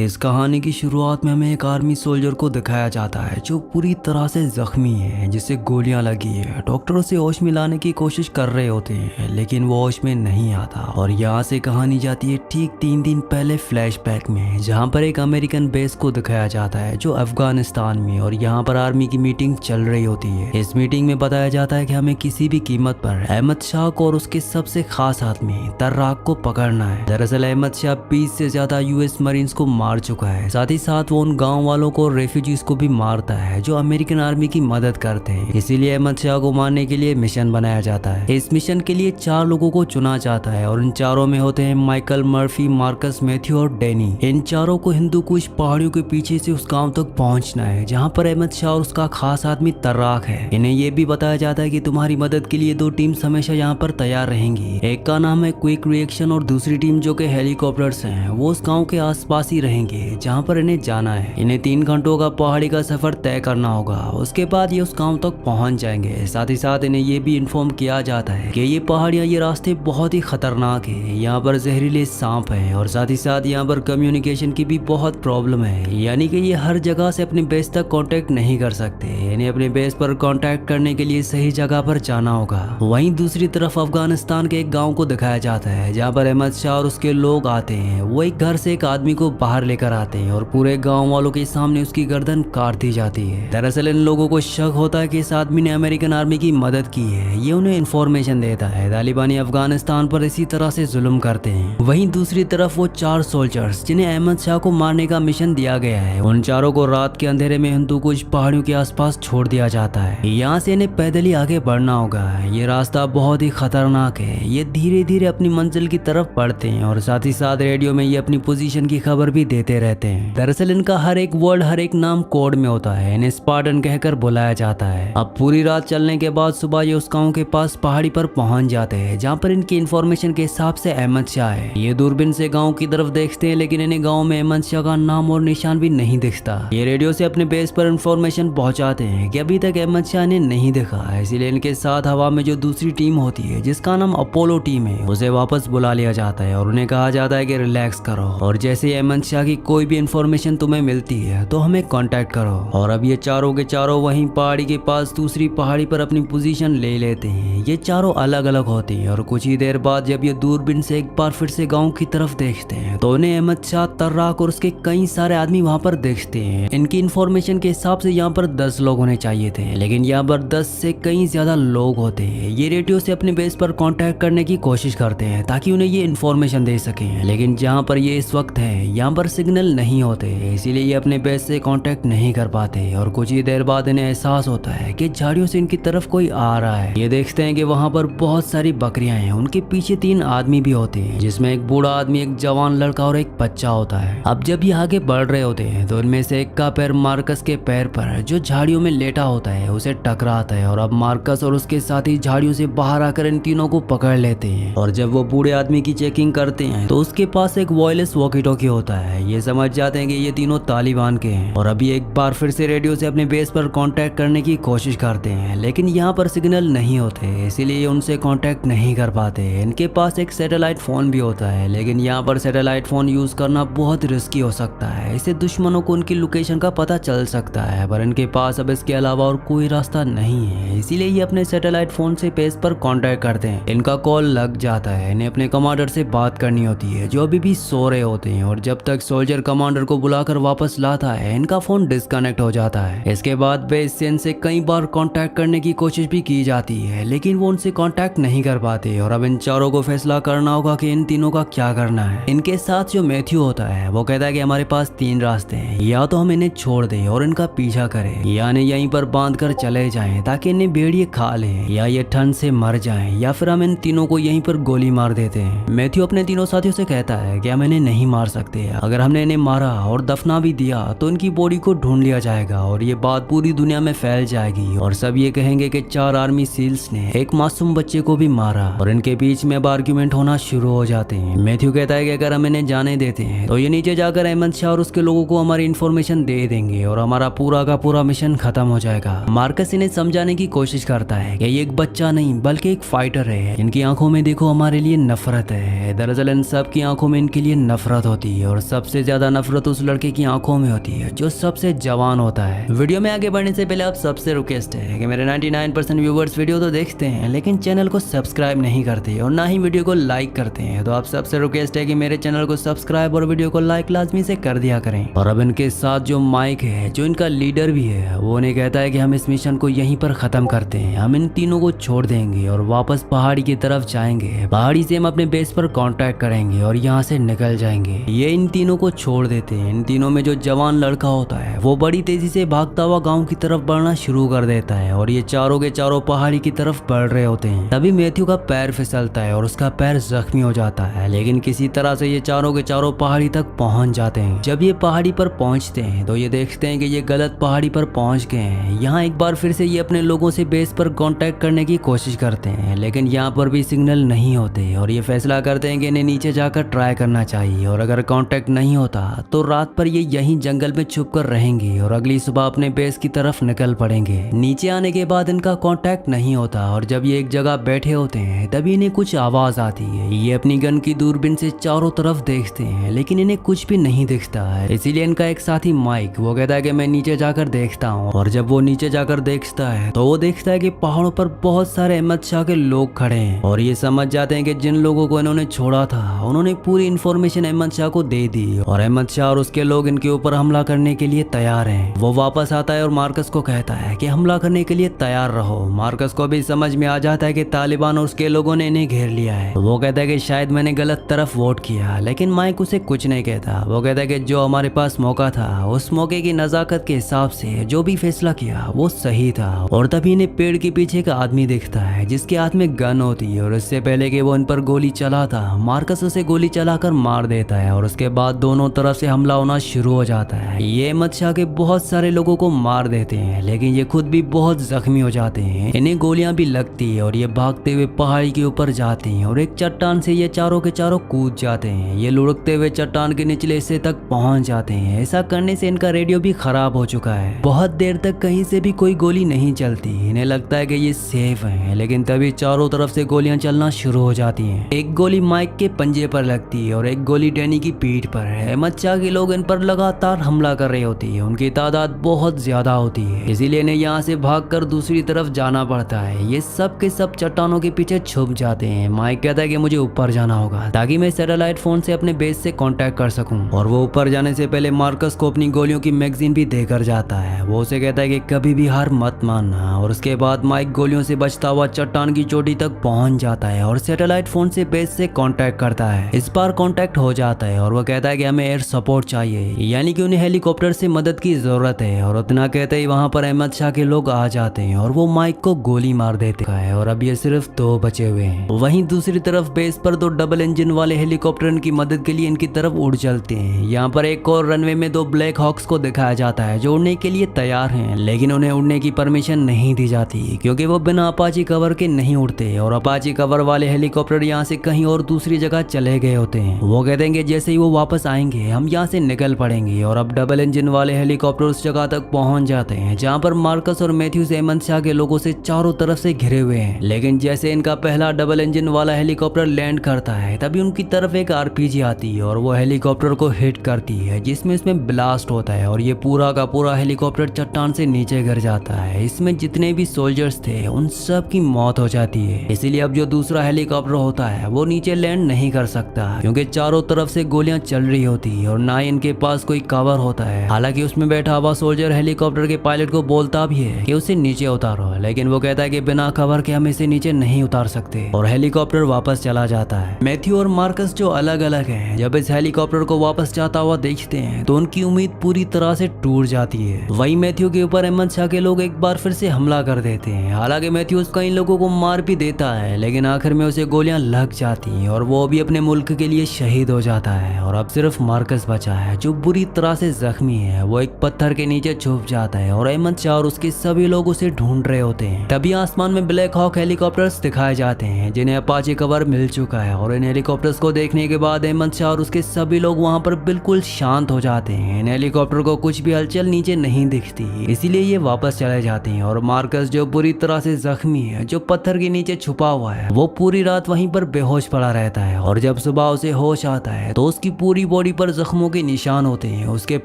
इस कहानी की शुरुआत में हमें एक आर्मी सोल्जर को दिखाया जाता है जो पूरी तरह से जख्मी है, जिसे गोलियां लगी है। डॉक्टर उसे होश में लाने की कोशिश कर रहे होते हैं लेकिन वो होश में नहीं आता। और यहाँ से कहानी जाती है ठीक 3 दिन पहले फ्लैशबैक में, जहाँ पर एक अमेरिकन बेस को दिखाया जाता है जो अफगानिस्तान में, और यहाँ पर आर्मी की मीटिंग चल रही होती है। इस मीटिंग में बताया जाता है कि हमें किसी भी कीमत पर अहमद शाह को और उसके सबसे खास आदमी तर्राक को पकड़ना है। दरअसल अहमद शाह 20 से ज्यादा यूएस मरीन्स को मार चुका है। साथ ही साथ वो उन गांव वालों को और रेफ्यूजीज को भी मारता है जो अमेरिकन आर्मी की मदद करते हैं। इसीलिए अहमद शाह को मारने के लिए मिशन बनाया जाता है। इस मिशन के लिए 4 लोगों को चुना जाता है और इन चारों में होते हैं माइकल मर्फी, मार्कस मैथ्यू और डैनी। इन चारों को हिंदू कुश पहाड़ियों के पीछे से उस गांव तक पहुंचना है जहां पर अहमद शाह और उसका खास आदमी तर्राक है। इन्हें यह भी बताया जाता है कि तुम्हारी मदद के लिए 2 टीम्स हमेशा यहाँ पर तैयार रहेंगी। एक का नाम है क्विक रिएक्शन और दूसरी टीम जो कि हेलीकॉप्टर्स हैं वो उस गांव के आसपास ही रहेंगे जहां पर इन्हें जाना है। इन्हें 3 घंटों का पहाड़ी का सफर तय करना होगा। उसके बाद ये उस गांव तक पहुंच जाएंगे। साथ ही साथ इन्हें ये भी इन्फॉर्म किया जाता है कि ये पहाड़ियां, ये रास्ते बहुत ही खतरनाक है। यहाँ पर जहरीले सांप है और साथ ही साथ यहाँ पर कम्युनिकेशन की भी बहुत प्रॉब्लम है, यानी कि ये हर जगह से अपने बेस तक कांटेक्ट नहीं कर सकते। इन्हें अपने बेस पर कांटेक्ट करने के लिए सही जगह पर जाना होगा। वहीं दूसरी तरफ अफगानिस्तान के एक गाँव को दिखाया जाता है जहाँ पर अहमद शाह और उसके लोग आते हैं। वो एक घर से एक आदमी को बाहर लेकर आते हैं और पूरे गांव वालों के सामने उसकी गर्दन काट दी जाती है। दरअसल इन लोगों को शक होता है कि इस आदमी ने अमेरिकन आर्मी की मदद की है। ये उन्हें इन्फॉर्मेशन देता है। तालिबानी अफगानिस्तान पर इसी तरह से जुल्म करते हैं। वहीं दूसरी तरफ वो 4 सोल्जर्स जिन्हें अहमद शाह को मारने का मिशन दिया गया है, उन चारों को रात के अंधेरे में हिंदू कुछ पहाड़ियों के आसपास छोड़ दिया जाता है। यहाँ से इन्हें पैदल ही आगे बढ़ना होगा। ये रास्ता बहुत ही खतरनाक है। ये धीरे धीरे अपनी मंजिल की तरफ बढ़ते हैं और साथ ही साथ रेडियो में ये अपनी पोजीशन की खबर भी देते रहते हैं। दरअसल इनका हर एक वर्ड, हर एक नाम कोड में होता है। इन्हें स्पार्टन कहकर बुलाया जाता है। अब पूरी रात चलने के बाद सुबह ये उस गांव के पास पहाड़ी पर पहुंच जाते हैं जहां पर इनकी इंफॉर्मेशन के हिसाब से अहमद शाह है। ये दूरबीन से गांव की तरफ देखते हैं लेकिन इन्हें गांव में अहमद शाह का नाम और निशान भी नहीं दिखता। ये रेडियो से अपने बेस पर इंफॉर्मेशन पहुंचाते हैं कि अभी तक अहमद शाह ने नहीं दिखा। इसीलिए इनके साथ हवा में जो दूसरी टीम होती है जिसका नाम अपोलो टीम है, उसे वापस बुला लिया जाता है और उन्हें कहा जाता है कि रिलैक्स करो और जैसे ही अहमद शाह की कोई भी इंफॉर्मेशन तुम्हें मिलती है तो हमें कांटेक्ट करो। और अब ये चारों के चारों वहीं पहाड़ी के पास दूसरी पहाड़ी पर अपनी पोजीशन ले लेते हैं। ये चारों अलग अलग होती हैं और कुछ ही देर बाद जब ये दूरबीन से एक बार फिर से गांव की तरफ देखते हैं तो उन्हें अहमद शाह, तर्राक और उसके कई सारे आदमी वहां पर देखते हैं। इनकी इंफॉर्मेशन के हिसाब से यहाँ पर 10 लोग होने चाहिए थे लेकिन यहाँ पर 10 से कई ज्यादा लोग होते हैं। ये रेडियो से अपने बेस पर कांटेक्ट करने की कोशिश करते हैं ताकि उन्हें ये इंफॉर्मेशन दे सकें, लेकिन जहाँ पर ये इस वक्त है यहाँ पर सिग्नल नहीं होते, इसीलिए ये अपने बेस से कांटेक्ट नहीं कर पाते। और कुछ ही देर बाद इन्हें एहसास होता है कि झाड़ियों से इनकी तरफ कोई आ रहा है। ये देखते हैं कि वहाँ पर बहुत सारी बकरियां हैं। उनके पीछे 3 आदमी भी होते हैं जिसमें एक बूढ़ा आदमी, एक जवान लड़का और एक बच्चा होता है। अब जब ये आगे बढ़ रहे होते हैं तो इनमें से एक का पैर मार्कस के पैर पर जो झाड़ियों में लेटा होता है उसे टकराता है और अब मार्कस और उसके साथी झाड़ियों से बाहर आकर इन तीनों को पकड़ लेते हैं। और जब वो बूढ़े आदमी की चेकिंग करते हैं तो उसके पास एक वायरलेस वॉकी टॉकी होता है। ये समझ जाते हैं कि ये तीनों तालिबान के हैं और अभी एक बार फिर से रेडियो से अपने बेस पर कांटेक्ट करने की कोशिश करते हैं लेकिन यहाँ पर सिग्नल नहीं होते, इसीलिए ये उनसे कांटेक्ट नहीं कर पाते। इनके पास एक सैटेलाइट फोन भी होता है लेकिन यहाँ पर सैटेलाइट फोन यूज करना बहुत रिस्की हो सकता है। इससे दुश्मनों को उनकी लोकेशन का पता चल सकता है, पर इनके पास अब इसके अलावा और कोई रास्ता नहीं है। इसीलिए ये अपने सैटेलाइट फोन से बेस पर कांटेक्ट करते हैं। इनका कॉल लग जाता है। इन्हें अपने कमांडर से बात करनी होती है जो अभी भी सो रहे होते हैं और जब तक सोल्जर कमांडर को बुलाकर वापस लाता है इनका फोन डिस्कनेक्ट हो जाता है। इसके बाद बेस से इनसे कई बार कांटेक्ट करने की कोशिश भी की जाती है लेकिन वो उनसे कांटेक्ट नहीं कर पाते और अब इन चारों को फैसला करना होगा कि इन तीनों का क्या करना है। इनके साथ जो मैथ्यू होता है वो कहता है कि हमारे पास 3 रास्ते हैं, या तो हम इन्हें छोड़ दें और इनका पीछा करें, या इन्हें यहीं पर बांध कर चले जाएं ताकि इन्हें भेड़िए खा लें, या ये ठंड से मर जाएं, या फिर हम इन तीनों को यहीं पर गोली मार देते हैं। मैथ्यू अपने तीनों साथियों से कहता है कि हम इन्हें नहीं मार सकते। अगर हमने इन्हें मारा और दफना भी दिया तो इनकी बॉडी को ढूंढ लिया जाएगा और ये बात पूरी दुनिया में फैल जाएगी और सब ये कहेंगे कि 4 आर्मी सील्स ने एक मासूम बच्चे को भी मारा और इनके बीच में अब आर्ग्यूमेंट होना शुरू हो जाते हैं। मैथ्यू कहता है कि अगर हम इन्हें जाने देते हैं तो ये नीचे जाकर अहमद शाह और उसके लोगों को हमारी इंफॉर्मेशन दे देंगे और हमारा पूरा का पूरा मिशन खत्म खत्म हो जाएगा। मार्कस इन्हें समझाने की कोशिश करता है कि ये एक बच्चा नहीं बल्कि एक फाइटर है। इनकी आंखों में देखो हमारे लिए नफरत है। दरअसल इन सब की आंखों में इनके लिए नफरत होती है और सबसे ज्यादा नफरत उस लड़के की आंखों में होती है जो सबसे जवान होता है। वीडियो में आगे बढ़ने से पहले आप सबसे रिक्वेस्ट है कि मेरे 99% व्यूवर्स वीडियो तो देखते हैं लेकिन चैनल को सब्सक्राइब नहीं करते और ना ही वीडियो को लाइक करते हैं। तो आप सबसे रिक्वेस्ट है कि मेरे चैनल को सब्सक्राइब और वीडियो को लाइक लाजमी से कर दिया करें। और अब इनके साथ जो माइक है जो इनका लीडर भी है वो उन्हें कहता है कि हम इस मिशन को यहीं पर खत्म करते हैं। हम इन तीनों को छोड़ देंगे और वापस पहाड़ी की तरफ जाएंगे। पहाड़ी से हम अपने बेस पर कांटेक्ट करेंगे और यहाँ से निकल जाएंगे। ये इन तीनों को छोड़ देते हैं। इन तीनों में जो जवान लड़का होता है वो बड़ी तेजी से भागता हुआ गाँव की तरफ बढ़ना शुरू कर देता है और ये चारों के चारों पहाड़ी की तरफ बढ़ रहे होते हैं। तभी मैथ्यू का पैर फिसलता है और उसका पैर जख्मी हो जाता है, लेकिन किसी तरह से ये चारों के चारों पहाड़ी तक पहुंच जाते हैं। जब ये पहाड़ी पर पहुंचते हैं तो ये देखते हैं कि ये गलत पहाड़ी पर पहुंच गए हैं। यहाँ एक बार फिर से ये अपने लोगों से बेस पर कांटेक्ट करने की कोशिश करते हैं लेकिन यहाँ पर भी सिग्नल नहीं होते और ये फैसला करते हैं कि इन्हें नीचे जाकर ट्राई करना चाहिए और अगर कांटेक्ट नहीं होता तो रात पर ये यहीं जंगल में छुप कर रहेंगे और अगली सुबह अपने बेस की तरफ निकल पड़ेंगे। नीचे आने के बाद इनका कांटेक्ट नहीं होता और जब ये एक जगह बैठे होते हैं तभी इन्हें कुछ आवाज आती है। ये अपनी गन की दूरबीन से चारों तरफ देखते हैं लेकिन इन्हें कुछ भी नहीं दिखता है। इसीलिए इनका एक साथी माइक वो कहता है कि मैं नीचे जाकर देखता हूँ और जब वो नीचे जाकर देखता है तो वो देखता है कि पहाड़ों पर बहुत सारे अहमद शाह के लोग खड़े हैं और ये समझ जाते हैं कि जिन लोगों को इन्होंने छोड़ा था उन्होंने पूरी इन्फॉर्मेशन अहमद शाह को दे दी और अहमद शाह और उसके लोग इनके ऊपर हमला करने के लिए तैयार हैं। वो वापस आता है और मार्कस को कहता है कि हमला करने के लिए तैयार रहो। मार्कस को भी समझ में आ जाता है कि तालिबान और उसके लोगों ने इन्हें घेर लिया है। वो कहता है कि शायद मैंने गलत तरफ वोट किया, लेकिन माइक उसे कुछ नहीं कहता। वो कहता है कि जो हमारे पास मौका था उस मौके की नजाकत के हिसाब से जो भी फैसला किया वो सही था। और तभी इन्हें पेड़ के पीछे एक आदमी दिखता है जिसके हाथ में गन होती है और इससे पहले कि वो इन पर गोली चलाता मार्कस उसे गोली चलाकर मार देता है और उसके बाद दोनों तरफ से हमला होना शुरू हो जाता है। ये अहमद शाह के बहुत सारे लोगों को मार देते हैं लेकिन ये खुद भी बहुत जख्मी हो जाते हैं। इन्हें गोलियां भी लगती है और ये भागते हुए पहाड़ी के ऊपर जाते हैं और एक चट्टान से ये चारों के चारों कूद जाते हैं। ये लुढ़कते हुए चट्टान के निचले हिस्से तक पहुंच जाते हैं। ऐसा करने से इनका रेडियो भी खराब हो चुका है। बहुत देर तक कहीं से भी कोई गोली नहीं चलती। इन्हें लगता है कि ये सेफ है लेकिन तभी चारों तरफ से गोलियां चलना शुरू हो जाती हैं। एक गोली माइक के पंजे पर लगती है और एक गोली डैनी की पीठ पर है। अहमद शाह के लोग इन पर लगातार हमला कर रहे होती है। उनकी तादाद बहुत ज्यादा होती है इसीलिए इन्हें यहाँ से भागकर दूसरी तरफ जाना पड़ता है। ये सब के सब चट्टानों के पीछे छुप जाते हैं। माइक कहता है कि मुझे ऊपर जाना होगा ताकि मैं सैटेलाइट फोन से अपने बेस से कांटेक्ट कर सकूं और वो ऊपर जाने से पहले मार्कस को अपनी गोलियों की मैगजीन भी देकर जाता है। वो उसे कहता है कि कभी भी हार मत मानना और उसके बाद माइक गोलियों से बचता हुआ चट्टान की चोटी तक पहुंच जाता है और सैटेलाइट फोन से बेस से कांटेक्ट करता है। इस बार कांटेक्ट हो जाता है और वो कहता है कि हमें एयर सपोर्ट चाहिए, यानी कि उन्हें हेलीकॉप्टर से मदद की जरूरत है। और उतना कहते ही वहां पर अहमद शाह के लोग आ जाते हैं और वो माइक को गोली मार देते हैं और अब ये सिर्फ 2 बचे हुए हैं। वहीं दूसरी तरफ बेस पर 2 डबल इंजन वाले हेलीकॉप्टर इनकी मदद के लिए इनकी तरफ उड़ चलते हैं। यहाँ पर एक और रनवे में 2 ब्लैक हॉक्स को दिखाया जाता है जो उड़ने के लिए तैयार हैं लेकिन उन्हें उड़ने की परमिशन नहीं दी जाती क्योंकि वो बिना अपाची कवर के नहीं उड़ते और अपाची कवर वाले हेलीकॉप्टर यहाँ से कहीं और दूसरी जगह चले गए होते हैं। वो कहते हैं कि जैसे ही वो वापस आएंगे हम यहाँ से निकल पड़ेंगे और अब डबल इंजन वाले हेलीकॉप्टर उस जगह तक पहुंच जाते हैं जहाँ पर मार्कस और मैथ्यू अहमद शाह के लोगों से चारों तरफ से घिरे हुए हैं। लेकिन जैसे इनका पहला डबल इंजन वाला हेलीकॉप्टर लैंड करता है तभी उनकी तरफ एक आरपीजी आती है और वो हेलीकॉप्टर को हिट करती है जिसमें इसमें ब्लास्ट होता है और ये पूरा का पूरा हेलीकॉप्टर चट्टान से नीचे गिर जाता है। इसमें जितने भी सोल्जर्स थे उन सब की मौत हो जाती है। इसीलिए अब जो दूसरा हेलीकॉप्टर होता है वो नीचे लैंड नहीं कर सकता क्योंकि चारों तरफ से गोलियां चल रही होती है और ना ही इनके पास कोई कवर होता है। हालांकि उसमें बैठा हुआ सोल्जर हेलीकॉप्टर के पायलट को बोलता भी है कि उसे नीचे उतारो, लेकिन वो कहता है कि बिना कवर के हम इसे नीचे नहीं उतार सकते और हेलीकॉप्टर वापस चला जाता है। मैथ्यू और मार्कस जो अलग अलग हैं जब इस हेलीकॉप्टर को वापस जाता हुआ देखते हैं तो उनकी उम्मीद पूरी तरह से टूट जाती है। वही मैथ्यू के ऊपर अहमद शाह के लोग एक बार फिर से हमला कर देते हैं। हालांकि मैथ्यू कई लोगों को मार भी देता है लेकिन आखिर में उसे गोलियां लग जाती हैं और वो भी अपने मुल्क के लिए शहीद हो जाता है। और अब सिर्फ मार्कस बचा है जो बुरी तरह से जख्मी है। वो एक पत्थर के नीचे छुप जाता है और अहमद शाह और उसके सभी लोग उसे ढूंढ रहे होते हैं। तभी आसमान में ब्लैक हॉक हेलीकॉप्टर्स दिखाए जाते हैं जिन्हें अपाचे कवर मिल चुका है और इन हेलीकॉप्टर्स को देखने के बाद अहमद शाह और उसके सभी लोग वहां पर बिल्कुल शांत हो जाते हैं। इन हेलीकॉप्टर को कुछ भी हलचल नीचे नहीं दिखती। इसीलिए ये वापस चले जाते हैं और मार्कस जो बुरी तरह से जख्मी है, जो पत्थर के नीचे छुपा हुआ है, वो पूरी रात वहीं पर बेहोश पड़ा रहता है। और जब सुबह उसे होश आता है तो उसकी पूरी बॉडी पर जख्मों के निशान होते हैं, उसके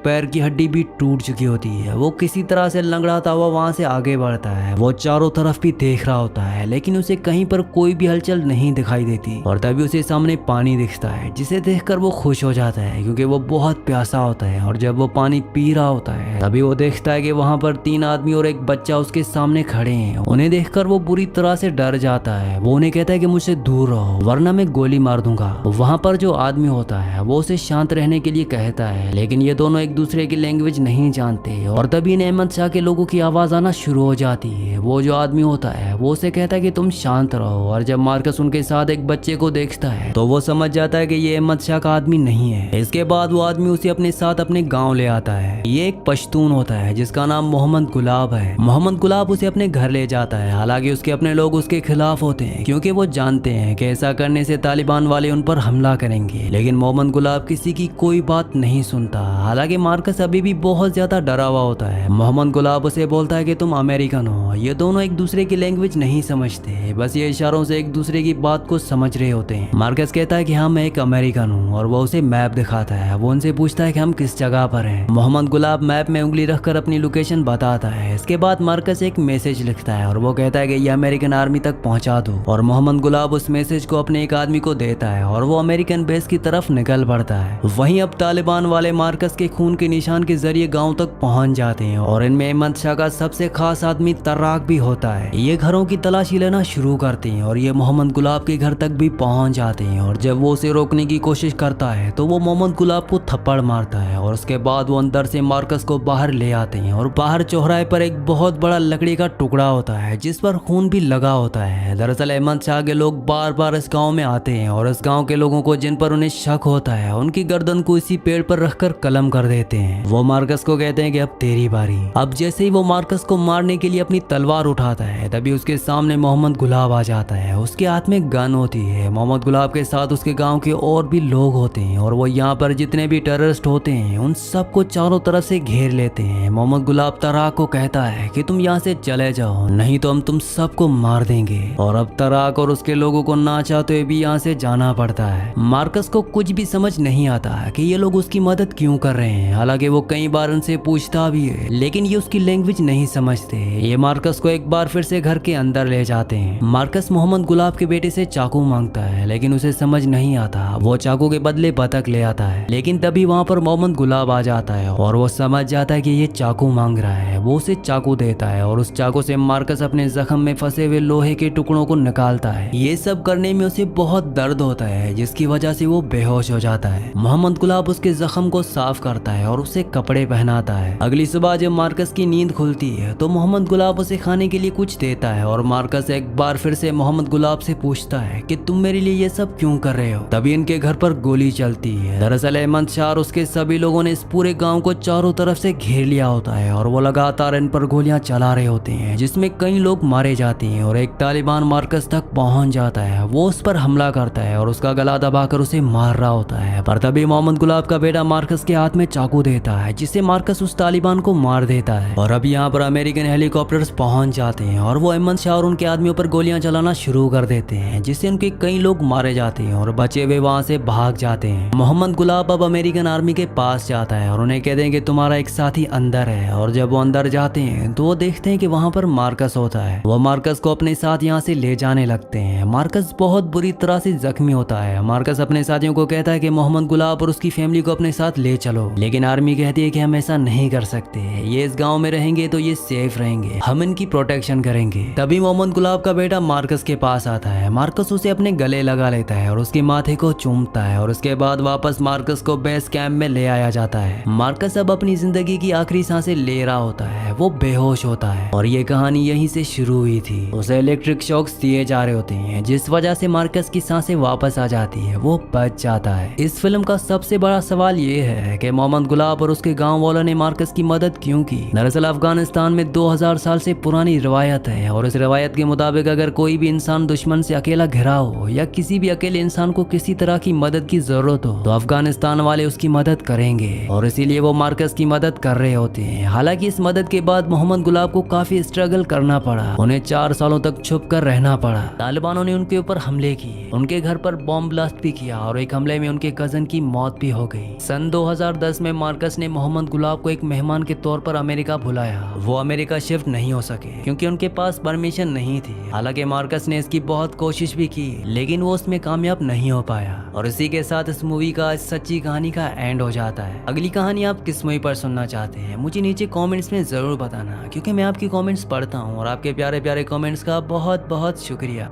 पैर की हड्डी भी टूट चुकी होती है। वो किसी तरह से लंगड़ाता हुआ वहां से आगे बढ़ता है। वो चारों तरफ भी देख रहा होता है लेकिन उसे कहीं पर कोई भी हलचल नहीं दिखाई देती। और तभी उसे सामने पानी दिखता है जिसे देखकर वो खुश हो जाता है क्योंकि वो बहुत प्यासा होता है। और जब वो पानी पी रहा होता है तभी वो देखता है कि वहां पर 3 आदमी और एक बच्चा उसके सामने खड़े हैं। उन्हें देखकर वो बुरी तरह से डर जाता है। वो उन्हें कहता है कि मुझसे दूर रहो वरना मैं गोली मार दूंगा। वहां पर जो आदमी होता है वो उसे शांत रहने के लिए कहता है लेकिन ये दोनों एक दूसरे की लैंग्वेज नहीं जानते। और तभी इन अहमद शाह के लोगों की आवाज आना शुरू हो जाती है। वो जो आदमी होता है वो उसे कहता है कि तुम शांत रहो। और जब मार्कस उनके साथ एक बच्चे को देखता है तो वो समझ जाता है कि ये अहमद शाह का आदमी नहीं है। इसके बाद वो आदमी उसे अपने साथ अपने गाँव ले आता है। ये एक पश्तून होता है जिसका नाम मोहम्मद गुलाब है। मोहम्मद गुलाब उसे अपने घर ले जाता है। हालांकि उसके अपने लोग उसके खिलाफ होते हैं क्योंकि वो जानते हैं कि ऐसा करने से तालिबान वाले उन पर हमला करेंगे। लेकिन मोहम्मद गुलाब किसी की कोई बात नहीं सुनता। हालांकि मार्कस अभी भी बहुत ज्यादा डरा हुआ होता है। मोहम्मद गुलाब उसे बोलता है कि तुम अमेरिकन हो। ये दोनों एक दूसरे की लैंग्वेज नहीं समझते, बस ये इशारों से एक दूसरे की बात को समझ रहे होते हैं। मार्कस कहता है कि हाँ मैं एक अमेरिकन हूँ और वो उसे मैप दिखाता है। वो उनसे पूछता है कि हम किस जगह पर हैं। मोहम्मद गुलाब मैप में उंगली रखकर अपनी लोकेशन बताता है। इसके बाद मार्कस एक मैसेज लिखता है और वो कहता है कि ये अमेरिकन आर्मी तक पहुंचा दो। और मोहम्मद गुलाब उस मैसेज को अपने एक आदमी को देता है और वो अमेरिकन बेस की तरफ निकल पड़ता है। वहीं अब तालिबान वाले मार्कस के खून के निशान के जरिए गांव तक पहुंच जाते हैं और इनमें अहमद शाह का सबसे खास आदमी तर्राक भी होता है। ये घरों की तलाशी लेना शुरू करते हैं और ये मोहम्मद गुलाब के घर तक भी पहुंच जाते हैं। और जब वो उसे रोकने की कोशिश करता है तो वो मोहम्मद गुलाब को थप्पड़ मारता है और उसके बाद वो अंदर से मार्कस को बाहर ले आते हैं। और बाहर चौराहे पर एक बहुत बड़ा लकड़ी का टुकड़ा होता है जिस पर खून भी लगा होता है। दरअसल अहमद शाह के लोग बार बार इस गांव में आते हैं और इस गांव के लोगों को जिन पर उन्हें शक होता है उनकी गर्दन को इसी पेड़ पर रखकर कलम कर देते हैं। वो मार्कस को कहते हैं कि अब तेरी बारी। अब जैसे ही वो मार्कस को मारने के लिए अपनी तलवार उठाता है तभी उसके सामने मोहम्मद गुलाब आ जाता है। उसके हाथ में गन होती है। मोहम्मद गुलाब के साथ उसके गाँव के और भी लोग होते हैं और वो यहाँ पर जितने भी टेररिस्ट होते हैं उन सबको चारों तरफ से घेर लेते हैं। मोहम्मद गुलाब तराक को कहता है कि तुम यहाँ से चले जाओ नहीं तो हम तुम सबको मार देंगे। और अब तराक और उसके लोगों को ना चाहते हुए भी यहाँ से जाना पड़ता है। मार्कस को कुछ भी समझ नहीं आता कि ये लोग उसकी मदद क्यों कर रहे हैं। हालांकि वो कई बार उनसे पूछता भी है लेकिन ये उसकी लैंग्वेज नहीं समझते। ये मार्कस को एक बार फिर से घर के अंदर ले जाते हैं। मार्कस मोहम्मद गुलाब के बेटे से चाकू मांगता है लेकिन उसे समझ नहीं आता। वो चाकू के बदले बतख ले आता है लेकिन तभी वहाँ पर मोहम्मद गुलाब आ जाता है और वो समझ जाता है कि ये चाकू मांग रहा है। वो उसे चाकू देता है और उस चाकू से मार्कस अपने जख्म में फंसे हुए लोहे के टुकड़ों को निकालता है। ये सब करने में उसे बहुत दर्द होता है जिसकी वजह से वो बेहोश हो जाता है। मोहम्मद गुलाब उसके जख्म को साफ करता है और उसे कपड़े पहनाता है। अगली सुबह जब मार्कस की नींद खुलती है तो मोहम्मद गुलाब उसे खाने के लिए कुछ देता है और मार्कस एक बार फिर से मोहम्मद गुलाब से पूछता है कि तुम मेरे लिए ये सब क्यों कर रहे हो। तभी इनके घर पर गोली चलती है। दरअसल अहमद शाह और उसके सभी लोगों ने इस पूरे गाँव को चारों तरफ से घेर लिया होता है और वो लगातार इन पर गोलियां चला रहे होते हैं जिसमें कई लोग मारे जाते हैं। और एक तालिबान मार्कस तक पहुंच जाता है। वो उस पर हमला करता है और उसका गला दबाकर उसे मार रहा होता है। पर तभी मोहम्मद गुलाब का बेटा मार्कस के हाथ में चाकू देता है जिससे मार्कस उस तालिबान को मार देता है। और अब यहाँ पर अमेरिकन हेलीकॉप्टर्स पहुंच जाते हैं और वो अहमद शाह और उनके आदमियों पर गोलियां चलाना शुरू कर देते हैं जिससे उनके कई लोग मारे जाते हैं और बचे हुए वहां से भाग जाते हैं। मोहम्मद गुलाब अब अमेरिकन आर्मी के पास जाता है और उन्हें कहते हैं कि तुम्हारा एक साथी अंदर है। और जब वो अंदर जाते हैं तो वो देखते हैं कि वहाँ पर मार्कस होता है। वो मार्कस को अपने साथ यहाँ से ले जाने लगते हैं। मार्कस बहुत बुरी तरह से जख्मी होता है। मार्कस अपने साथियों को कहता है कि मोहम्मद गुलाब और उसकी फैमिली को अपने साथ ले चलो लेकिन आर्मी कहती है कि हम ऐसा नहीं कर सकते। ये इस गाँव में रहेंगे तो ये सेफ रहेंगे, हम इनकी प्रोटेक्शन करेंगे। तभी मोहम्मद गुलाब का बेटा मार्कस के पास आता है। मार्कस उसे अपने गले लगा लेता है और उसके माथे को चूमता है और उसके बाद वापस मार्कस को बेस कैंप में ले आया जाता है। मार्कस अब अपनी जिंदगी की आखिरी सांसें ले रहा होता है। वो बेहोश होता है और ये कहानी यहीं से शुरू हुई थी। उसे इलेक्ट्रिक शॉक्स दिए जा रहे होते हैं जिस वजह से मार्कस की सांसें वापस आ जाती है। वो बच जाता है। इस फिल्म का सबसे बड़ा सवाल ये है कि मोहम्मद गुलाब और उसके गांव वालों ने मार्कस की मदद क्यों की। दरअसल अफगानिस्तान में 2000 साल से पुरानी रिवायत है और इस रिवायत के मुताबिक अगर कोई भी इंसान दुश्मन से अकेला घिरा हो या किसी भी अकेले इंसान को किसी तरह की मदद की जरूरत हो तो अफगानिस्तान वाले उसकी मदद करेंगे और इसीलिए वो मार्कस की मदद कर रहे होते हैं। हालांकि इस मदद शहादत के बाद मोहम्मद गुलाब को काफी स्ट्रगल करना पड़ा। उन्हें 4 सालों तक छुप कर रहना पड़ा। तालिबानों ने उनके ऊपर हमले किए, उनके घर पर बॉम्ब ब्लास्ट भी किया और एक हमले में उनके कजन की मौत भी हो गई। सन 2010 में मार्कस ने मोहम्मद गुलाब को एक मेहमान के तौर पर अमेरिका बुलाया। वो अमेरिका शिफ्ट नहीं हो सके क्योंकि उनके पास परमिशन नहीं थी। हालांकि मार्कस ने इसकी बहुत कोशिश भी की लेकिन वो उसमें कामयाब नहीं हो पाया। और इसी के साथ इस मूवी का इस सच्ची कहानी का एंड हो जाता है। अगली कहानी आप किस मूवी पर सुनना चाहते हैं मुझे नीचे कमेंट्स में जरूर बताना, क्योंकि मैं आपकी कमेंट्स पढ़ता हूँ और आपके प्यारे प्यारे कमेंट्स का बहुत बहुत शुक्रिया।